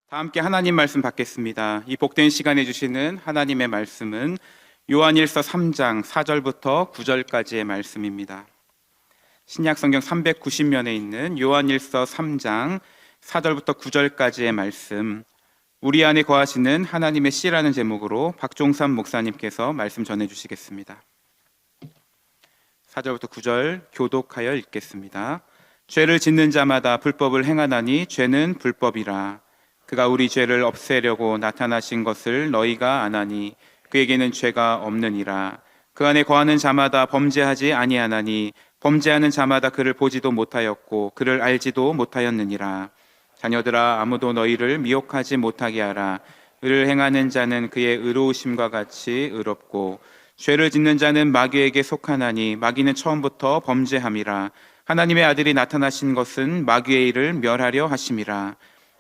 다 함께 하나님 말씀 받겠습니다. 이 복된 시간에 주시는 하나님의 말씀은 요한일서 3장 4절부터 9절까지의 말씀입니다. 신약 성경 390면에 있는 요한일서 3장 4절부터 9절까지의 말씀, 우리 안에 거하시는 하나님의 씨라는 제목으로 박종삼 목사님께서 말씀 전해 주시겠습니다. 4절부터 9절 교독하여 읽겠습니다. 죄를 짓는 자마다 불법을 행하나니 죄는 불법이라. 그가 우리 죄를 없애려고 나타나신 것을 너희가 아나니 그에게는 죄가 없느니라. 그 안에 거하는 자마다 범죄하지 아니하나니 범죄하는 자마다 그를 보지도 못하였고 그를 알지도 못하였느니라. 자녀들아, 아무도 너희를 미혹하지 못하게 하라. 의를 행하는 자는 그의 의로우심과 같이 의롭고 죄를 짓는 자는 마귀에게 속하나니 마귀는 처음부터 범죄함이라. 하나님의 아들이 나타나신 것은 마귀의 일을 멸하려 하심이라.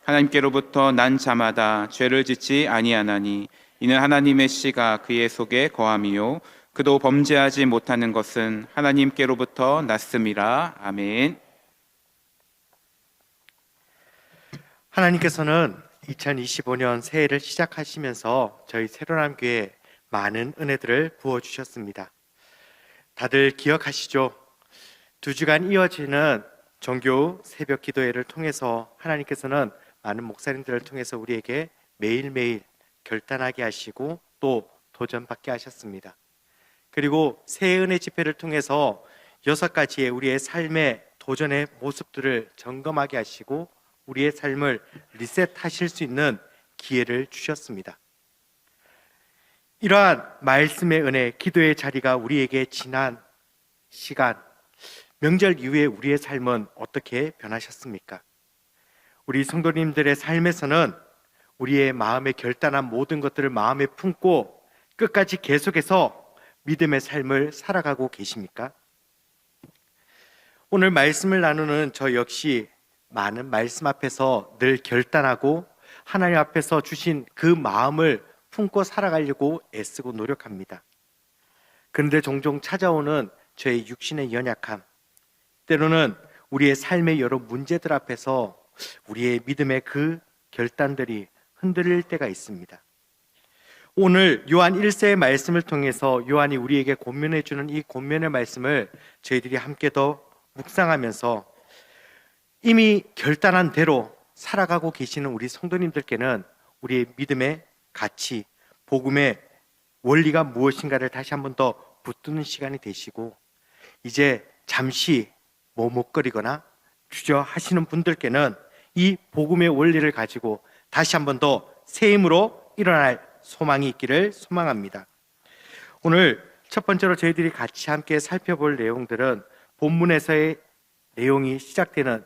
하나님께로부터 난 자마다 죄를 짓지 아니하나니 이는 하나님의 씨가 그의 속에 거함이요 그도 범죄하지 못하는 것은 하나님께로부터 났음이라. 아멘. 하나님께서는 2025년 새해를 시작하시면서 저희 새로남 교회에 많은 은혜들을 부어주셨습니다. 다들 기억하시죠? 2주간 이어지는 정규 새벽 기도회를 통해서 하나님께서는 많은 목사님들을 통해서 우리에게 매일매일 결단하게 하시고 또 도전받게 하셨습니다. 그리고 새해 은혜 집회를 통해서 6가지의 우리의 삶의 도전의 모습들을 점검하게 하시고 우리의 삶을 리셋하실 수 있는 기회를 주셨습니다. 이러한 말씀의 은혜, 기도의 자리가 우리에게 지난 시간, 명절 이후에 우리의 삶은 어떻게 변하셨습니까? 우리 성도님들의 삶에서는 우리의 마음에 결단한 모든 것들을 마음에 품고 끝까지 계속해서 믿음의 삶을 살아가고 계십니까? 오늘 말씀을 나누는 저 역시 많은 말씀 앞에서 늘 결단하고 하나님 앞에서 주신 그 마음을 품고 살아가려고 애쓰고 노력합니다. 그런데 종종 찾아오는 저의 육신의 연약함, 때로는 우리의 삶의 여러 문제들 앞에서 우리의 믿음의 그 결단들이 흔들릴 때가 있습니다. 오늘 요한 1세의 말씀을 통해서 요한이 우리에게 권면해 주는 이 권면의 말씀을 저희들이 함께 더 묵상하면서 이미 결단한 대로 살아가고 계시는 우리 성도님들께는 우리의 믿음의 가치, 복음의 원리가 무엇인가를 다시 한번 더 붙드는 시간이 되시고, 이제 잠시 머뭇거리거나 주저하시는 분들께는 이 복음의 원리를 가지고 다시 한번 더 새 힘으로 일어날 소망이 있기를 소망합니다. 오늘 첫 번째로 저희들이 같이 함께 살펴볼 내용들은 본문에서의 내용이 시작되는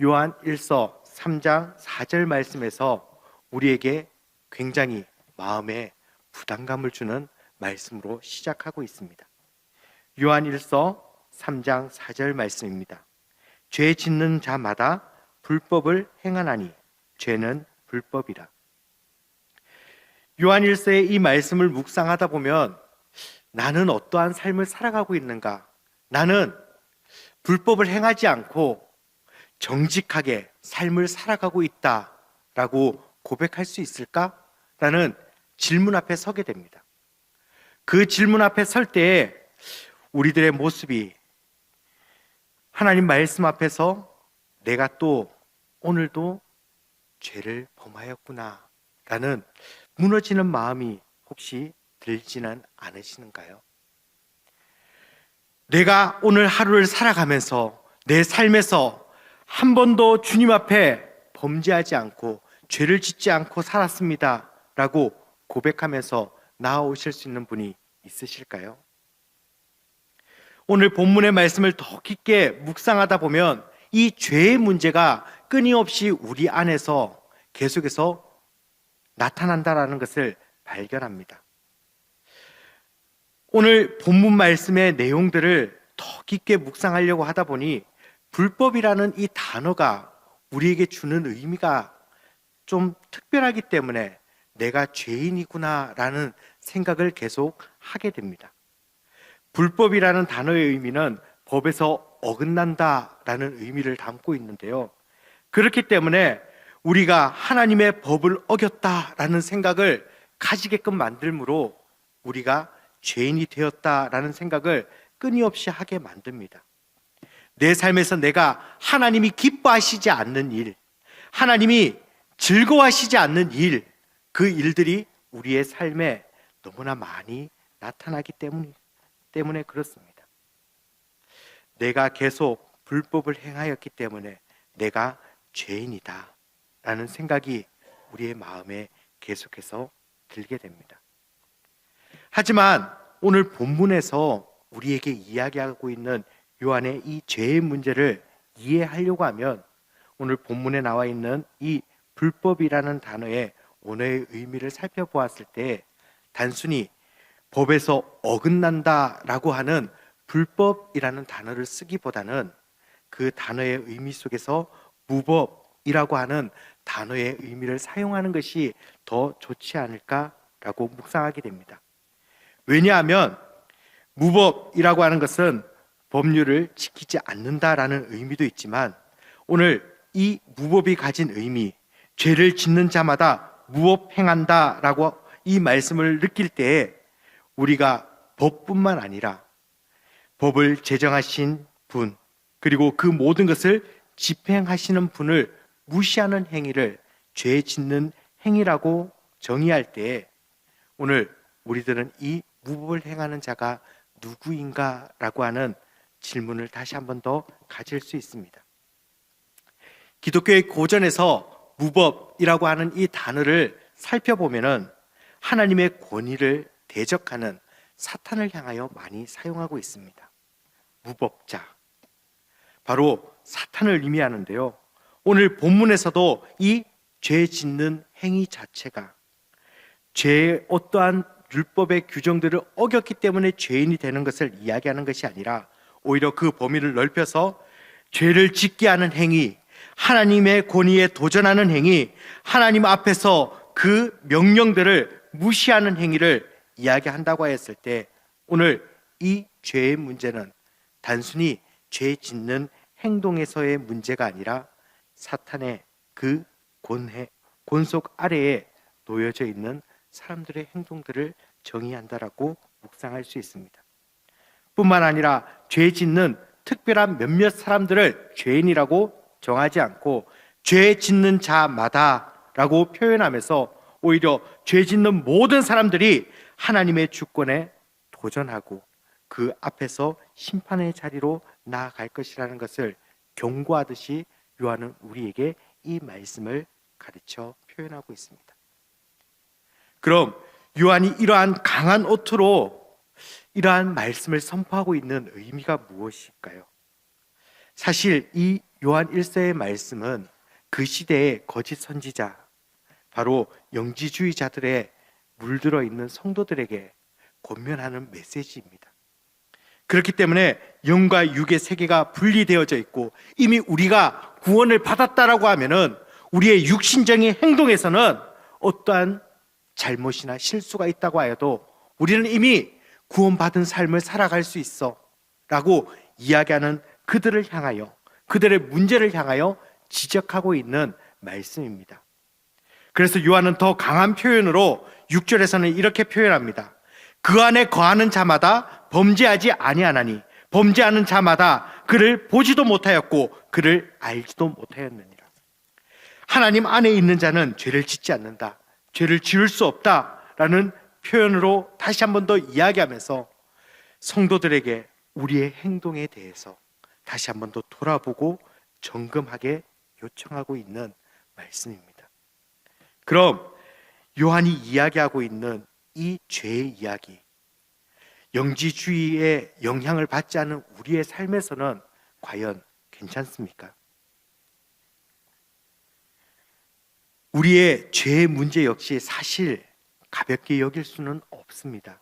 요한 1서 3장 4절 말씀에서 우리에게 굉장히 마음에 부담감을 주는 말씀으로 시작하고 있습니다. 요한 1서 3장 4절 말씀입니다. 죄 짓는 자마다 불법을 행하나니 죄는 불법이라. 요한 1서의 이 말씀을 묵상하다 보면 나는 어떠한 삶을 살아가고 있는가? 나는 불법을 행하지 않고 정직하게 삶을 살아가고 있다라고 고백할 수 있을까? 라는 질문 앞에 서게 됩니다. 그 질문 앞에 설 때에 우리들의 모습이 하나님 말씀 앞에서 내가 또 오늘도 죄를 범하였구나 라는 무너지는 마음이 혹시 들지는 않으시는가요? 내가 오늘 하루를 살아가면서 내 삶에서 한 번도 주님 앞에 범죄하지 않고 죄를 짓지 않고 살았습니다 라고 고백하면서 나아오실 수 있는 분이 있으실까요? 오늘 본문의 말씀을 더 깊게 묵상하다 보면 이 죄의 문제가 끊임없이 우리 안에서 계속해서 나타난다라는 것을 발견합니다. 오늘 본문 말씀의 내용들을 더 깊게 묵상하려고 하다 보니 불법이라는 이 단어가 우리에게 주는 의미가 좀 특별하기 때문에 내가 죄인이구나라는 생각을 계속 하게 됩니다. 불법이라는 단어의 의미는 법에서 어긋난다라는 의미를 담고 있는데요. 그렇기 때문에 우리가 하나님의 법을 어겼다라는 생각을 가지게끔 만들므로 우리가 죄인이 되었다라는 생각을 끊임없이 하게 만듭니다. 내 삶에서 내가 하나님이 기뻐하시지 않는 일, 하나님이 즐거워하시지 않는 일, 그 일들이 우리의 삶에 너무나 많이 나타나기 때문에 그렇습니다. 내가 계속 불법을 행하였기 때문에 내가 죄인이다 라는 생각이 우리의 마음에 계속해서 들게 됩니다. 하지만 오늘 본문에서 우리에게 이야기하고 있는 요한의 이 죄의 문제를 이해하려고 하면 오늘 본문에 나와 있는 이 불법이라는 단어의 원어의 의미를 살펴보았을 때 단순히 법에서 어긋난다라고 하는 불법이라는 단어를 쓰기보다는 그 단어의 의미 속에서 무법이라고 하는 단어의 의미를 사용하는 것이 더 좋지 않을까라고 묵상하게 됩니다. 왜냐하면 무법이라고 하는 것은 법률을 지키지 않는다라는 의미도 있지만 오늘 이 무법이 가진 의미, 죄를 짓는 자마다 무법 행한다라고 이 말씀을 느낄 때에 우리가 법뿐만 아니라 법을 제정하신 분, 그리고 그 모든 것을 집행하시는 분을 무시하는 행위를 죄 짓는 행위라고 정의할 때에 오늘 우리들은 이 무법을 행하는 자가 누구인가라고 하는 질문을 다시 한 번 더 가질 수 있습니다. 기독교의 고전에서 무법이라고 하는 이 단어를 살펴보면은 하나님의 권위를 대적하는 사탄을 향하여 많이 사용하고 있습니다. 무법자, 바로 사탄을 의미하는데요. 오늘 본문에서도 이 죄 짓는 행위 자체가 죄의 어떠한 율법의 규정들을 어겼기 때문에 죄인이 되는 것을 이야기하는 것이 아니라 오히려 그 범위를 넓혀서 죄를 짓게 하는 행위, 하나님의 권위에 도전하는 행위, 하나님 앞에서 그 명령들을 무시하는 행위를 이야기한다고 했을 때 오늘 이 죄의 문제는 단순히 죄 짓는 행동에서의 문제가 아니라 사탄의 그 권속 아래에 놓여져 있는 사람들의 행동들을 정의한다라고 묵상할 수 있습니다. 뿐만 아니라 죄 짓는 특별한 몇몇 사람들을 죄인이라고 정하지 않고 죄 짓는 자마다라고 표현하면서 오히려 죄 짓는 모든 사람들이 하나님의 주권에 도전하고 그 앞에서 심판의 자리로 나아갈 것이라는 것을 경고하듯이 요한은 우리에게 이 말씀을 가르쳐 표현하고 있습니다. 그럼 요한이 이러한 강한 어투로 이러한 말씀을 선포하고 있는 의미가 무엇일까요? 사실 이 요한 1서의 말씀은 그 시대의 거짓 선지자, 바로 영지주의자들의 물들어 있는 성도들에게 권면하는 메시지입니다. 그렇기 때문에 영과 육의 세계가 분리되어져 있고 이미 우리가 구원을 받았다라고 하면은 우리의 육신적인 행동에서는 어떠한 잘못이나 실수가 있다고 하여도 우리는 이미 구원받은 삶을 살아갈 수 있어 라고 이야기하는 그들을 향하여, 그들의 문제를 향하여 지적하고 있는 말씀입니다. 그래서 요한은 더 강한 표현으로 6절에서는 이렇게 표현합니다. 그 안에 거하는 자마다 범죄하지 아니하나니 범죄하는 자마다 그를 보지도 못하였고 그를 알지도 못하였느니라. 하나님 안에 있는 자는 죄를 짓지 않는다, 죄를 지을 수 없다라는 표현으로 다시 한 번 더 이야기하면서 성도들에게 우리의 행동에 대해서 다시 한 번 더 돌아보고 점검하게 요청하고 있는 말씀입니다. 그럼 요한이 이야기하고 있는 이 죄의 이야기, 영지주의의 영향을 받지 않은 우리의 삶에서는 과연 괜찮습니까? 우리의 죄의 문제 역시 사실 가볍게 여길 수는 없습니다.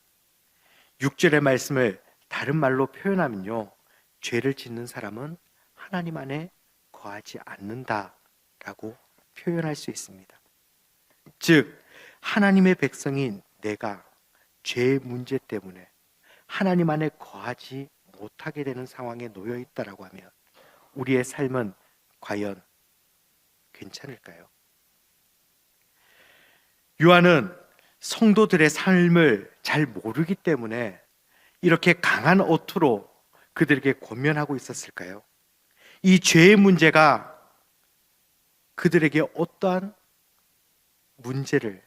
6절의 말씀을 다른 말로 표현하면요, 죄를 짓는 사람은 하나님 안에 거하지 않는다라고 표현할 수 있습니다. 즉 하나님의 백성인 내가 죄의 문제 때문에 하나님 안에 거하지 못하게 되는 상황에 놓여 있다라고 하면 우리의 삶은 과연 괜찮을까요? 요한은 성도들의 삶을 잘 모르기 때문에 이렇게 강한 어투로 그들에게 권면하고 있었을까요? 이 죄의 문제가 그들에게 어떠한 문제를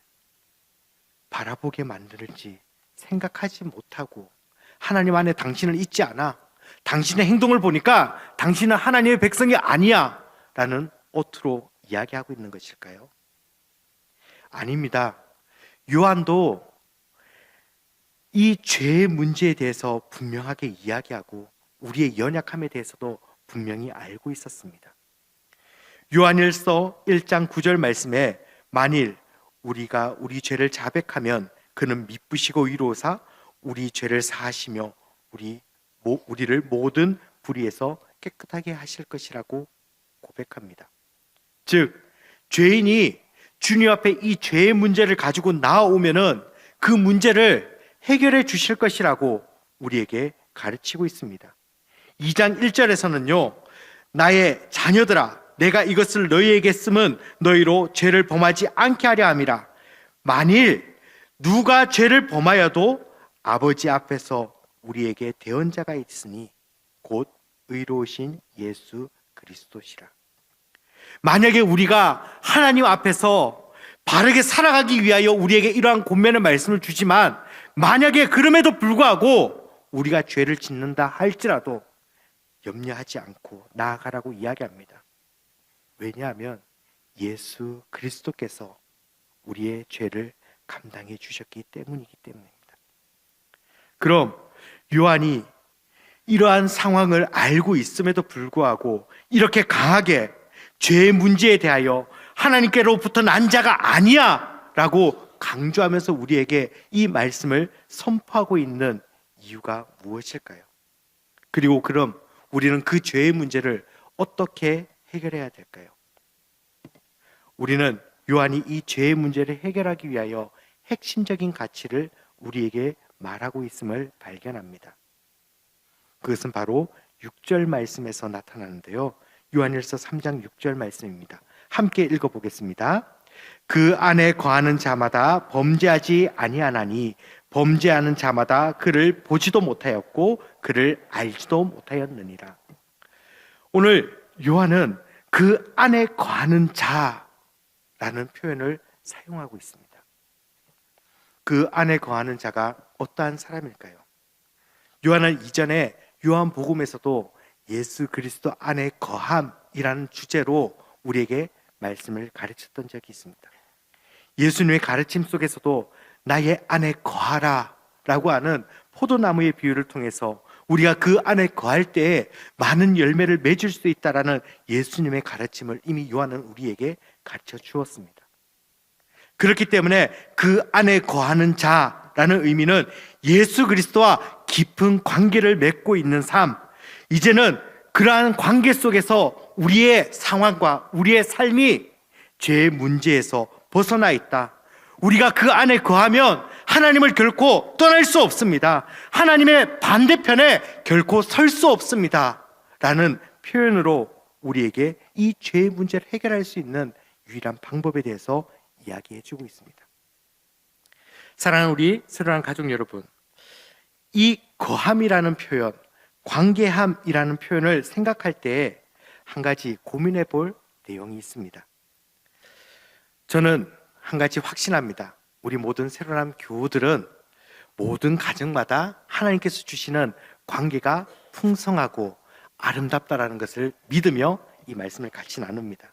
바라보게 만들지 생각하지 못하고, 하나님 안에 당신을 잊지 않아, 당신의 행동을 보니까 당신은 하나님의 백성이 아니야 라는 어투로 이야기하고 있는 것일까요? 아닙니다. 요한도 이 죄의 문제에 대해서 분명하게 이야기하고 우리의 연약함에 대해서도 분명히 알고 있었습니다. 요한일서 1장 9절 말씀에 만일 우리가 우리 죄를 자백하면 그는 미쁘시고 위로사 우리 죄를 사하시며 우리를 모든 불의에서 깨끗하게 하실 것이라고 고백합니다. 즉 죄인이 주님 앞에 이 죄의 문제를 가지고 나아오면은 그 문제를 해결해 주실 것이라고 우리에게 가르치고 있습니다. 2장 1절에서는요, 나의 자녀들아 내가 이것을 너희에게 쓰면 너희로 죄를 범하지 않게 하려 함이라. 만일 누가 죄를 범하여도 아버지 앞에서 우리에게 대언자가 있으니 곧 의로우신 예수 그리스도시라. 만약에 우리가 하나님 앞에서 바르게 살아가기 위하여 우리에게 이러한 권면의 말씀을 주지만, 만약에 그럼에도 불구하고 우리가 죄를 짓는다 할지라도 염려하지 않고 나아가라고 이야기합니다. 왜냐하면 예수 그리스도께서 우리의 죄를 감당해 주셨기 때문이기 때문입니다. 그럼 요한이 이러한 상황을 알고 있음에도 불구하고 이렇게 강하게 죄의 문제에 대하여 하나님께로부터 난 자가 아니야 라고 강조하면서 우리에게 이 말씀을 선포하고 있는 이유가 무엇일까요? 그리고 그럼 우리는 그 죄의 문제를 어떻게 해결해야 될까요? 우리는 요한이 이 죄의 문제를 해결하기 위하여 핵심적인 가치를 우리에게 말하고 있음을 발견합니다. 그것은 바로 6절 말씀에서 나타나는데요. 요한일서 3장 6절 말씀입니다. 함께 읽어보겠습니다. 그 안에 거하는 자마다 범죄하지 아니하나니 범죄하는 자마다 그를 보지도 못하였고 그를 알지도 못하였느니라. 오늘 요한은 그 안에 거하는 자라는 표현을 사용하고 있습니다. 그 안에 거하는 자가 어떠한 사람일까요? 요한은 이전에 요한복음에서도 예수 그리스도 안에 거함이라는 주제로 우리에게 말씀을 가르쳤던 적이 있습니다. 예수님의 가르침 속에서도 나의 안에 거하라 라고 하는 포도나무의 비유를 통해서 우리가 그 안에 거할 때에 많은 열매를 맺을 수 있다라는 예수님의 가르침을 이미 요한은 우리에게 가르쳐 주었습니다. 그렇기 때문에 그 안에 거하는 자라는 의미는 예수 그리스도와 깊은 관계를 맺고 있는 삶, 이제는 그러한 관계 속에서 우리의 상황과 우리의 삶이 죄의 문제에서 벗어나 있다. 우리가 그 안에 거하면 하나님을 결코 떠날 수 없습니다. 하나님의 반대편에 결코 설 수 없습니다. 라는 표현으로 우리에게 이 죄의 문제를 해결할 수 있는 유일한 방법에 대해서 이야기해 주고 있습니다. 사랑하는 우리 사랑하는 가족 여러분, 이 거함이라는 표현, 관계함이라는 표현을 생각할 때 한 가지 고민해 볼 내용이 있습니다. 저는 한 가지 확신합니다. 우리 모든 새로운 교우들은 모든 가정마다 하나님께서 주시는 관계가 풍성하고 아름답다라는 것을 믿으며 이 말씀을 같이 나눕니다.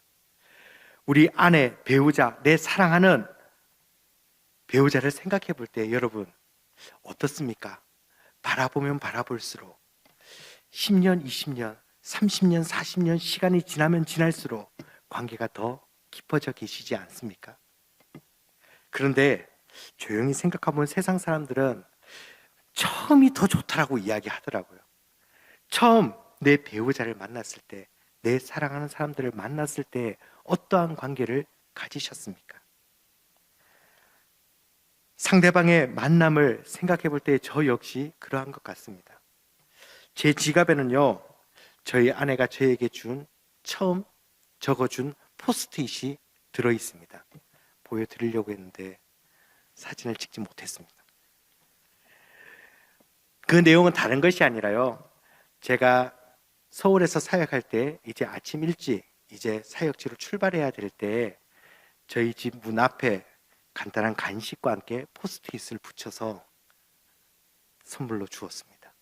우리 아내, 배우자, 내 사랑하는 배우자를 생각해 볼 때 여러분 어떻습니까? 바라보면 바라볼수록 10년, 20년, 30년, 40년 시간이 지나면 지날수록 관계가 더 깊어져 계시지 않습니까? 그런데 조용히 생각해보면 세상 사람들은 처음이 더 좋다라고 이야기하더라고요. 처음 내 배우자를 만났을 때, 내 사랑하는 사람들을 만났을 때 어떠한 관계를 가지셨습니까? 상대방의 만남을 생각해 볼 때 저 역시 그러한 것 같습니다. 제 지갑에는요, 저희 아내가 저에게 처음 적어준 포스트잇이 들어있습니다. 보여드리려고 했는데 사진을 찍지 못했습니다. 그 내용은 다른 것이 아니라요, 제가 서울에서 사역할 때 이제 아침 일찍 이제 사역지로 출발해야 될 때 저희 집 문 앞에 간단한 간식과 함께 포스트잇을 붙여서 선물로 주었습니다.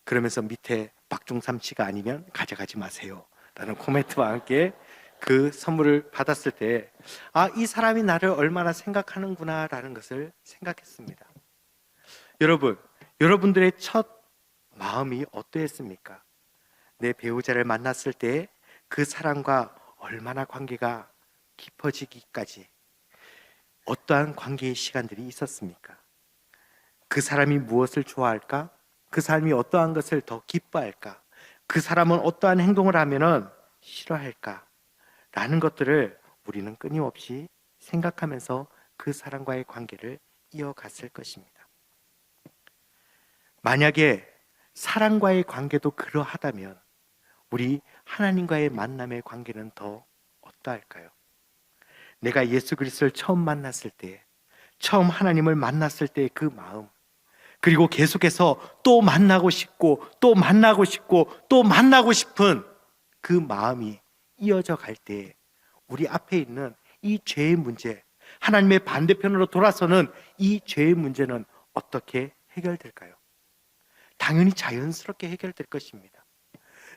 그러면서 밑에 박종삼 씨가 아니면 가져가지 마세요 라는 코멘트와 함께 그 선물을 받았을 때, 아, 이 사람이 나를 얼마나 생각하는구나 라는 것을 생각했습니다. 여러분, 여러분들의 첫 마음이 어떠했습니까? 내 배우자를 만났을 때 그 사람과 얼마나 관계가 깊어지기까지 어떠한 관계의 시간들이 있었습니까? 그 사람이 무엇을 좋아할까? 그 사람이 어떠한 것을 더 기뻐할까? 그 사람은 어떠한 행동을 하면은 싫어할까? 라는 것들을 우리는 끊임없이 생각하면서 그 사람과의 관계를 이어갔을 것입니다. 만약에 사랑과의 관계도 그러하다면 우리 하나님과의 만남의 관계는 더 어떠할까요? 내가 예수 그리스도를 처음 만났을 때, 처음 하나님을 만났을 때의 그 마음, 그리고 계속해서 또 만나고 싶고 또 만나고 싶고 또 만나고 싶은 그 마음이 이어져 갈 때 우리 앞에 있는 이 죄의 문제, 하나님의 반대편으로 돌아서는 이 죄의 문제는 어떻게 해결될까요? 당연히 자연스럽게 해결될 것입니다.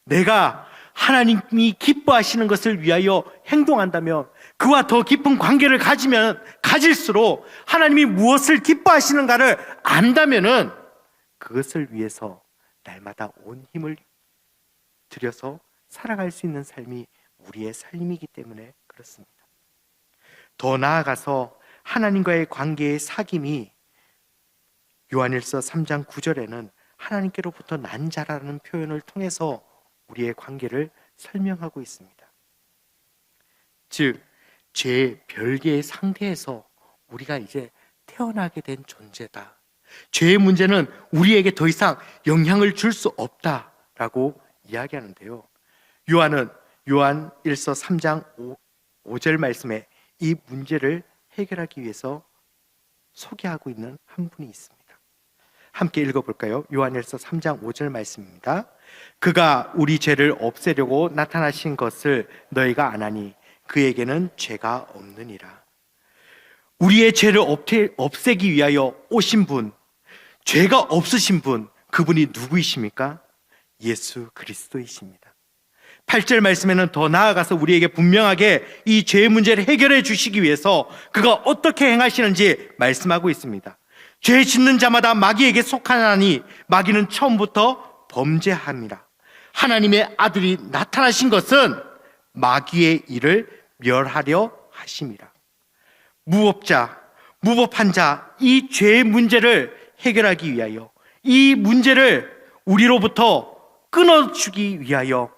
내가 하나님이 기뻐하시는 것을 위하여 행동한다면, 그와 더 깊은 관계를 가지면 가질수록 하나님이 무엇을 기뻐하시는가를 안다면은 그것을 위해서 날마다 온 힘을 들여서 살아갈 수 있는 삶이 우리의 삶이기 때문에 그렇습니다. 더 나아가서 하나님과의 관계의 사귐이 요한일서 3장 9절에는 하나님께로부터 난 자라는 표현을 통해서 우리의 관계를 설명하고 있습니다. 즉, 죄의 별개의 상태에서 우리가 이제 태어나게 된 존재다. 죄의 문제는 우리에게 더 이상 영향을 줄 수 없다라고 이야기하는데요. 요한은 요한일서 3장 5절 말씀에 이 문제를 해결하기 위해서 소개하고 있는 한 분이 있습니다. 함께 읽어볼까요? 요한일서 3장 5절 말씀입니다. 그가 우리 죄를 없애려고 나타나신 것을 너희가 아나니 그에게는 죄가 없느니라. 우리의 죄를 없애기 위하여 오신 분, 죄가 없으신 분, 그분이 누구이십니까? 예수 그리스도이십니다. 8절 말씀에는 더 나아가서 우리에게 분명하게 이 죄의 문제를 해결해 주시기 위해서 그가 어떻게 행하시는지 말씀하고 있습니다. 죄 짓는 자마다 마귀에게 속하나니 마귀는 처음부터 범죄함이라. 하나님의 아들이 나타나신 것은 마귀의 일을 멸하려 하심이라. 무법한 자, 이 죄의 문제를 해결하기 위하여, 이 문제를 우리로부터 끊어주기 위하여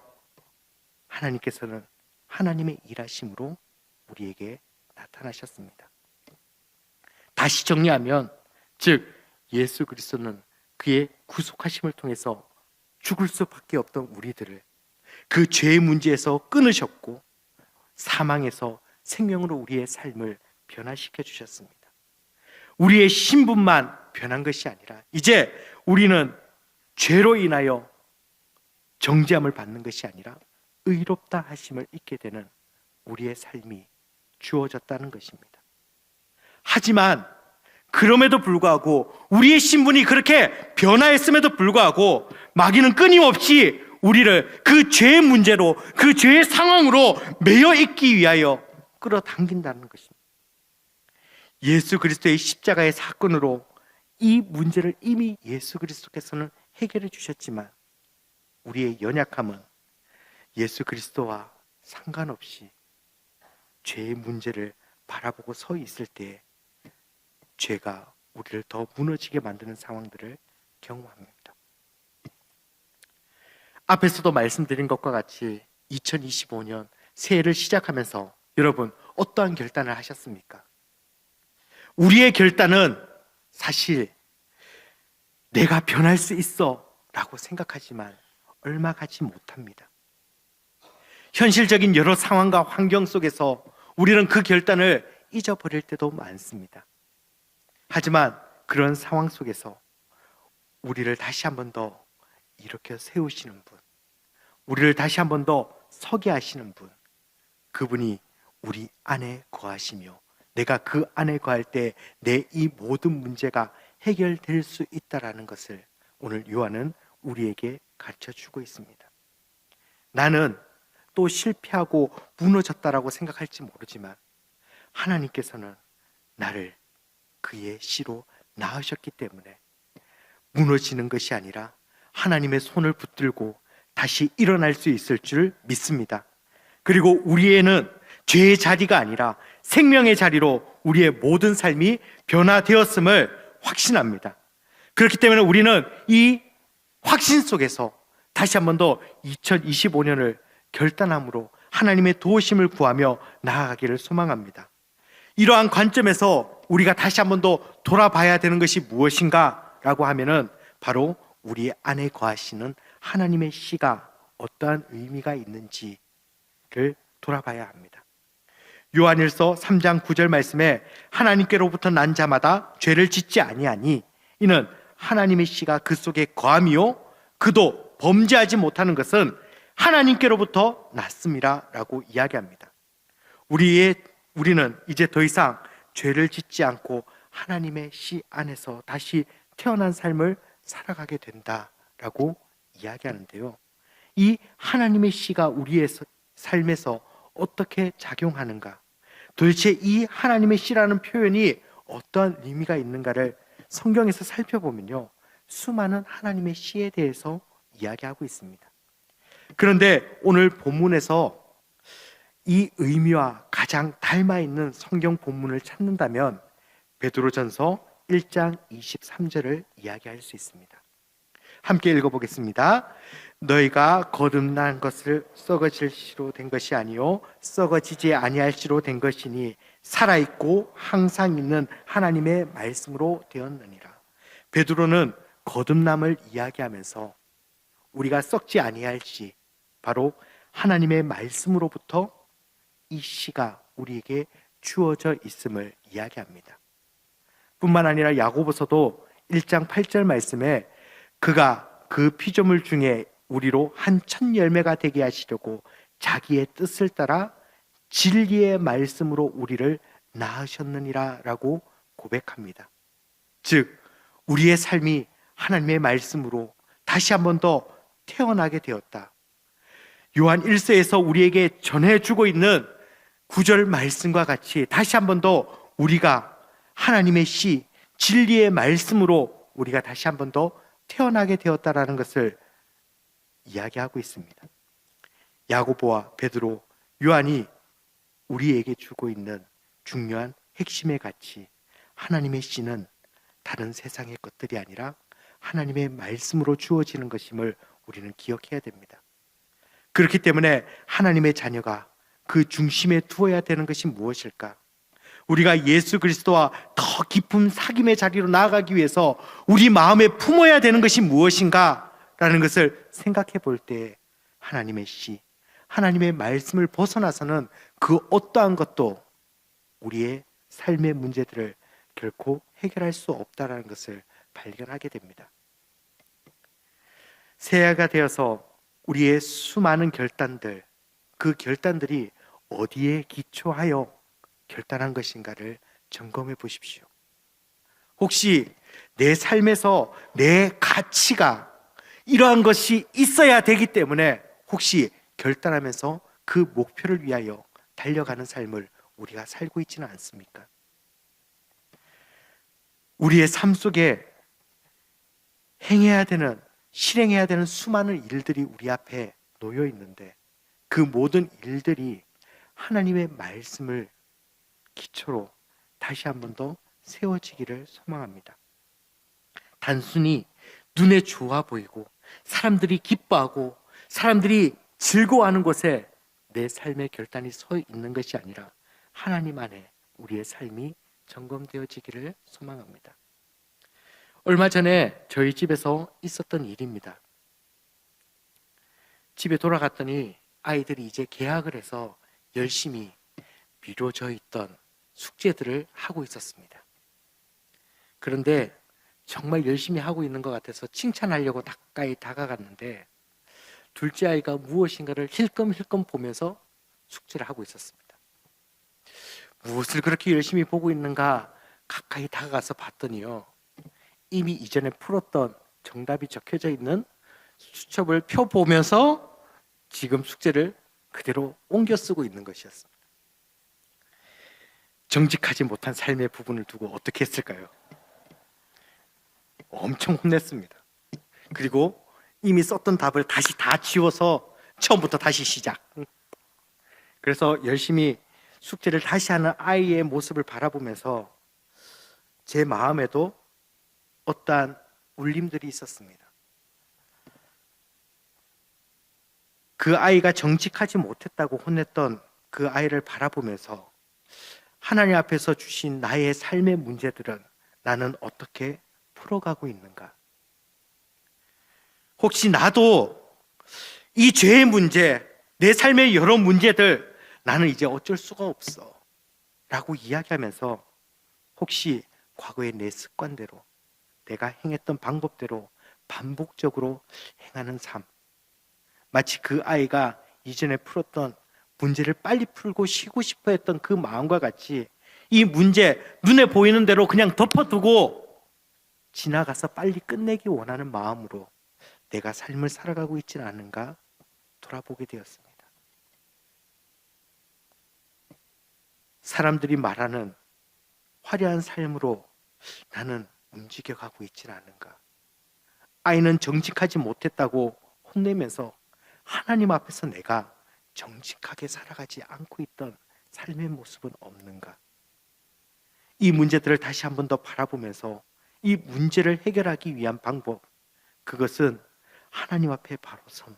하나님께서는 하나님의 일하심으로 우리에게 나타나셨습니다. 다시 정리하면, 즉 예수 그리스도는 그의 구속하심을 통해서 죽을 수밖에 없던 우리들을 그 죄의 문제에서 끊으셨고 사망에서 생명으로 우리의 삶을 변화시켜 주셨습니다. 우리의 신분만 변한 것이 아니라 이제 우리는 죄로 인하여 정죄함을 받는 것이 아니라 의롭다 하심을 잊게 되는 우리의 삶이 주어졌다는 것입니다. 하지만 그럼에도 불구하고, 우리의 신분이 그렇게 변화했음에도 불구하고 마귀는 끊임없이 우리를 그 죄의 문제로, 그 죄의 상황으로 매여 있기 위하여 끌어당긴다는 것입니다. 예수 그리스도의 십자가의 사건으로 이 문제를 이미 예수 그리스도께서는 해결해 주셨지만 우리의 연약함은 예수 그리스도와 상관없이 죄의 문제를 바라보고 서 있을 때 죄가 우리를 더 무너지게 만드는 상황들을 경험합니다. 앞에서도 말씀드린 것과 같이 2025년 새해를 시작하면서 여러분 어떠한 결단을 하셨습니까? 우리의 결단은 사실 내가 변할 수 있어 라고 생각하지만 얼마 가지 못합니다. 현실적인 여러 상황과 환경 속에서 우리는 그 결단을 잊어버릴 때도 많습니다. 하지만 그런 상황 속에서 우리를 다시 한 번 더 일으켜 세우시는 분, 우리를 다시 한 번 더 서게 하시는 분, 그분이 우리 안에 거하시며 내가 그 안에 거할 때 내 이 모든 문제가 해결될 수 있다라는 것을 오늘 요한은 우리에게 가르쳐주고 있습니다. 나는 또 실패하고 무너졌다라고 생각할지 모르지만 하나님께서는 나를 그의 씨로 낳으셨기 때문에 무너지는 것이 아니라 하나님의 손을 붙들고 다시 일어날 수 있을 줄 믿습니다. 그리고 우리에는 죄의 자리가 아니라 생명의 자리로 우리의 모든 삶이 변화되었음을 확신합니다. 그렇기 때문에 우리는 이 확신 속에서 다시 한 번 더 2025년을 결단함으로 하나님의 도우심을 구하며 나아가기를 소망합니다. 이러한 관점에서 우리가 다시 한 번 더 돌아봐야 되는 것이 무엇인가 라고 하면은 바로 우리 안에 거하시는 하나님의 씨가 어떠한 의미가 있는지를 돌아봐야 합니다. 요한일서 3장 9절 말씀에 하나님께로부터 난 자마다 죄를 짓지 아니하니 이는 하나님의 씨가 그 속에 거함이요 그도 범죄하지 못하는 것은 하나님께로부터 났음이라 라고 이야기합니다. 우리는 이제 더 이상 죄를 짓지 않고 하나님의 씨 안에서 다시 태어난 삶을 살아가게 된다라고 이야기하는데요. 이 하나님의 씨가 우리의 삶에서 어떻게 작용하는가? 도대체 이 하나님의 씨라는 표현이 어떠한 의미가 있는가를 성경에서 살펴보면요, 수많은 하나님의 씨에 대해서 이야기하고 있습니다. 그런데 오늘 본문에서 이 의미와 가장 닮아있는 성경 본문을 찾는다면 베드로전서 1장 23절을 이야기할 수 있습니다. 함께 읽어보겠습니다. 너희가 거듭난 것을 썩어질 씨로 된 것이 아니요 썩어지지 아니할 씨로 된 것이니 살아있고 항상 있는 하나님의 말씀으로 되었느니라. 베드로는 거듭남을 이야기하면서 우리가 썩지 아니할 씨, 바로 하나님의 말씀으로부터 이 씨가 우리에게 주어져 있음을 이야기합니다. 뿐만 아니라 야고보서도 1장 8절 말씀에 그가 그 피조물 중에 우리로 한 첫 열매가 되게 하시려고 자기의 뜻을 따라 진리의 말씀으로 우리를 낳으셨느니라 라고 고백합니다. 즉 우리의 삶이 하나님의 말씀으로 다시 한 번 더 태어나게 되었다. 요한 1서에서 우리에게 전해주고 있는 9절 말씀과 같이 다시 한 번 더 우리가 하나님의 씨, 진리의 말씀으로 우리가 다시 한 번 더 태어나게 되었다라는 것을 이야기하고 있습니다. 야고보와 베드로, 요한이 우리에게 주고 있는 중요한 핵심의 가치, 하나님의 씨는 다른 세상의 것들이 아니라 하나님의 말씀으로 주어지는 것임을 우리는 기억해야 됩니다. 그렇기 때문에 하나님의 자녀가 그 중심에 두어야 되는 것이 무엇일까? 우리가 예수 그리스도와 더 깊은 사귐의 자리로 나아가기 위해서 우리 마음에 품어야 되는 것이 무엇인가? 라는 것을 생각해 볼 때 하나님의 씨, 하나님의 말씀을 벗어나서는 그 어떠한 것도 우리의 삶의 문제들을 결코 해결할 수 없다는 것을 발견하게 됩니다. 새해가 되어서 우리의 수많은 결단들, 그 결단들이 어디에 기초하여 결단한 것인가를 점검해 보십시오. 혹시 내 삶에서 내 가치가 이러한 것이 있어야 되기 때문에 혹시 결단하면서 그 목표를 위하여 달려가는 삶을 우리가 살고 있지는 않습니까? 우리의 삶 속에 행해야 되는, 실행해야 되는 수많은 일들이 우리 앞에 놓여 있는데 그 모든 일들이 하나님의 말씀을 기초로 다시 한 번 더 세워지기를 소망합니다. 단순히 눈에 좋아 보이고 사람들이 기뻐하고 사람들이 즐거워하는 곳에 내 삶의 결단이 서 있는 것이 아니라 하나님 안에 우리의 삶이 점검되어지기를 소망합니다. 얼마 전에 저희 집에서 있었던 일입니다. 집에 돌아갔더니 아이들이 이제 개학을 해서 열심히 미뤄져 있던 숙제들을 하고 있었습니다. 그런데 정말 열심히 하고 있는 것 같아서 칭찬하려고 가까이 다가갔는데 둘째 아이가 무엇인가를 힐끔힐끔 보면서 숙제를 하고 있었습니다. 무엇을 그렇게 열심히 보고 있는가 가까이 다가가서 봤더니요. 이미 이전에 풀었던 정답이 적혀져 있는 수첩을 펴보면서 지금 숙제를 그대로 옮겨 쓰고 있는 것이었습니다. 정직하지 못한 삶의 부분을 두고 어떻게 했을까요? 엄청 혼냈습니다. 그리고 이미 썼던 답을 다시 다 지워서 처음부터 다시 시작. 그래서 열심히 숙제를 다시 하는 아이의 모습을 바라보면서 제 마음에도 어떠한 울림들이 있었습니다. 그 아이가 정직하지 못했다고 혼냈던 그 아이를 바라보면서 하나님 앞에서 주신 나의 삶의 문제들은 나는 어떻게 풀어가고 있는가? 혹시 나도 이 죄의 문제, 내 삶의 여러 문제들 나는 이제 어쩔 수가 없어 라고 이야기하면서 혹시 과거의 내 습관대로 내가 행했던 방법대로 반복적으로 행하는 삶, 마치 그 아이가 이전에 풀었던 문제를 빨리 풀고 쉬고 싶어 했던 그 마음과 같이 이 문제 눈에 보이는 대로 그냥 덮어두고 지나가서 빨리 끝내기 원하는 마음으로 내가 삶을 살아가고 있지는 않은가 돌아보게 되었습니다. 사람들이 말하는 화려한 삶으로 나는 움직여가고 있지는 않은가. 아이는 정직하지 못했다고 혼내면서 하나님 앞에서 내가 정직하게 살아가지 않고 있던 삶의 모습은 없는가. 이 문제들을 다시 한 번 더 바라보면서 이 문제를 해결하기 위한 방법, 그것은 하나님 앞에 바로 선,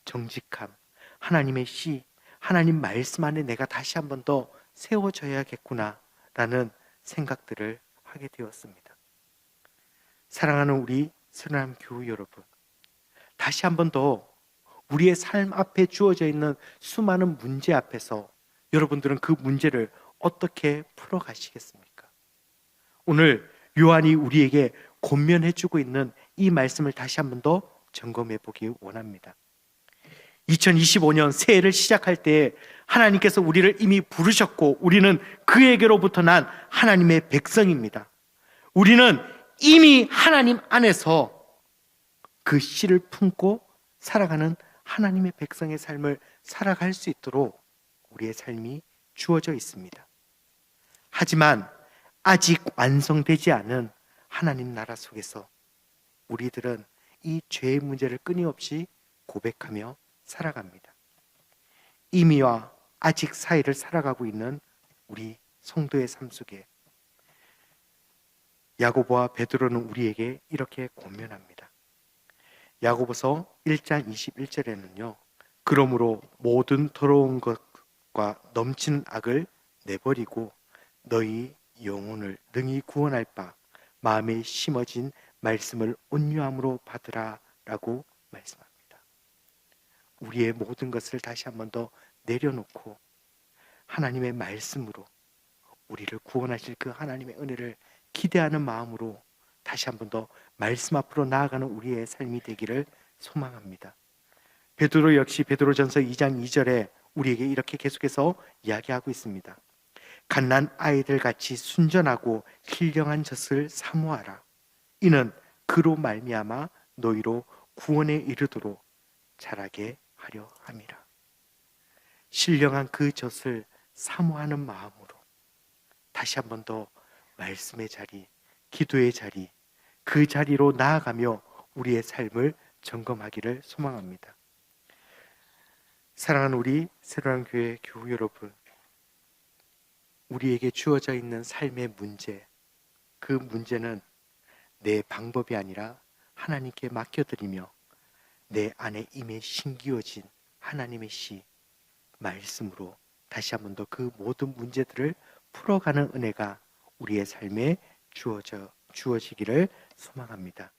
정직함, 하나님의 시, 하나님 말씀 안에 내가 다시 한 번 더 세워져야겠구나라는 생각들을 하게 되었습니다. 사랑하는 우리 새로운 교우 여러분, 다시 한 번 더 우리의 삶 앞에 주어져 있는 수많은 문제 앞에서 여러분들은 그 문제를 어떻게 풀어가시겠습니까? 오늘 요한이 우리에게 권면해주고 있는 이 말씀을 다시 한 번 더 점검해 보기 원합니다. 2025년 새해를 시작할 때 하나님께서 우리를 이미 부르셨고 우리는 그에게로부터 난 하나님의 백성입니다. 우리는 이미 하나님 안에서 그 씨를 품고 살아가는 하나님의 백성의 삶을 살아갈 수 있도록 우리의 삶이 주어져 있습니다. 하지만 아직 완성되지 않은 하나님 나라 속에서 우리들은 이 죄의 문제를 끊임없이 고백하며 살아갑니다. 이미와 아직 사이를 살아가고 있는 우리 성도의 삶 속에 야고보와 베드로는 우리에게 이렇게 권면합니다. 야고보서 1장 21절에는요. 그러므로 모든 더러운 것과 넘치는 악을 내버리고 너희 영혼을 능히 구원할 바 마음에 심어진 말씀을 온유함으로 받으라 라고 말씀합니다. 우리의 모든 것을 다시 한 번 더 내려놓고 하나님의 말씀으로 우리를 구원하실 그 하나님의 은혜를 기대하는 마음으로 다시 한 번 더 말씀 앞으로 나아가는 우리의 삶이 되기를 소망합니다. 베드로 역시 베드로전서 2장 2절에 우리에게 이렇게 계속해서 이야기하고 있습니다. 갓난 아이들 같이 순전하고 신령한 젖을 사모하라. 이는 그로 말미암아 너희로 구원에 이르도록 자라게 하려 함이라. 신령한 그 젖을 사모하는 마음으로 다시 한 번 더 말씀의 자리, 기도의 자리, 그 자리로 나아가며 우리의 삶을 점검하기를 소망합니다. 사랑하는 우리 새로운 교회 교우 여러분, 우리에게 주어져 있는 삶의 문제, 그 문제는 내 방법이 아니라 하나님께 맡겨드리며 내 안에 이미 심기어진 하나님의 시, 말씀으로 다시 한 번 더 그 모든 문제들을 풀어가는 은혜가 우리의 삶에 주어지기를 소망합니다.